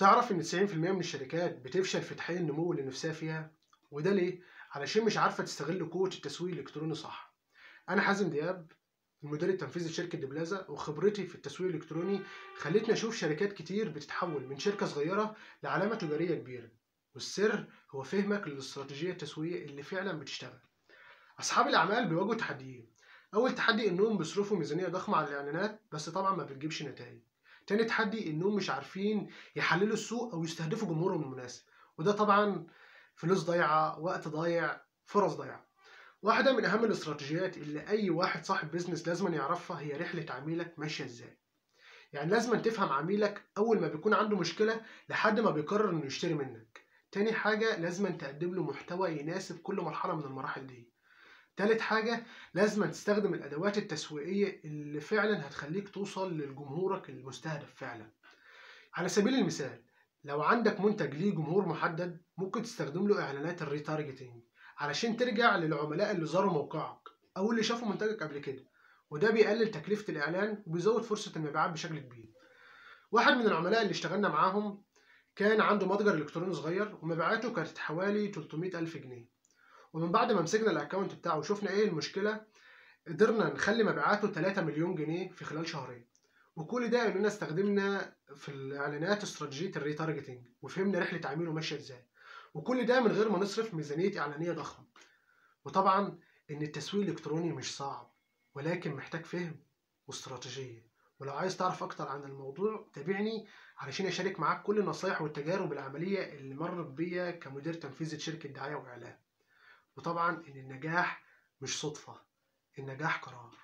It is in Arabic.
تعرف إن 90% من الشركات بتفشل في تحقيق النمو اللي نفسها فيها؟ وده ليه؟ علشان مش عارفة تستغل قوة التسويق الإلكتروني صح. أنا حازم دياب، المدير التنفيذي لشركة دبلازا، وخبرتي في التسويق الإلكتروني خلتني أشوف شركات كتير بتتحول من شركة صغيرة لعلامة تجارية كبيرة. والسر هو فهمك للاستراتيجية التسويقية اللي فعلا بتشتغل. أصحاب الأعمال بيواجهوا تحديين. أول تحدي إنهم بيصرفوا ميزانية ضخمة على الإعلانات بس طبعا ما بتجيبش نتائج. تاني تحدي إنهم مش عارفين يحللوا السوق أو يستهدفوا جمهورهم المناسب، وده طبعا فلوس ضايعة، وقت ضايع، فرص ضايعة. واحدة من أهم الاستراتيجيات اللي أي واحد صاحب بيزنس لازم يعرفها هي رحلة عميلك ماشية إزاي. يعني لازم تفهم عميلك أول ما بيكون عنده مشكلة لحد ما بيقرر إنه يشتري منك. تاني حاجة لازم تقدم له محتوى يناسب كل مرحلة من المراحل دي. تالت حاجة لازم تستخدم الأدوات التسويقية اللي فعلا هتخليك توصل لجمهورك المستهدف فعلا. على سبيل المثال، لو عندك منتج ليه جمهور محدد ممكن تستخدم له إعلانات الريتارجتينج علشان ترجع للعملاء اللي زاروا موقعك أو اللي شافوا منتجك قبل كده، وده بيقلل تكلفة الإعلان وبيزود فرصة المبيعات بشكل كبير. واحد من العملاء اللي اشتغلنا معاهم كان عنده متجر إلكتروني صغير ومبيعاته كانت حوالي 300 ألف جنيه. ومن بعد ما مسكنا الأكونت بتاعه وشفنا إيه المشكلة، قدرنا نخلي مبيعاته 3 مليون جنيه في خلال شهرين. وكل ده لأننا استخدمنا في الإعلانات استراتيجية الريتارجتينج وفهمنا رحلة عميله ماشية إزاي، وكل ده من غير ما نصرف ميزانية إعلانية ضخمة. وطبعا إن التسويق الإلكتروني مش صعب، ولكن محتاج فهم واستراتيجية. ولو عايز تعرف أكتر عن الموضوع تابعني علشان أشارك معاك كل النصايح والتجارب العملية اللي مرت بيا كمدير تنفيذي لشركة دعاية وإعلان. وطبعا إن النجاح مش صدفة، النجاح قرار.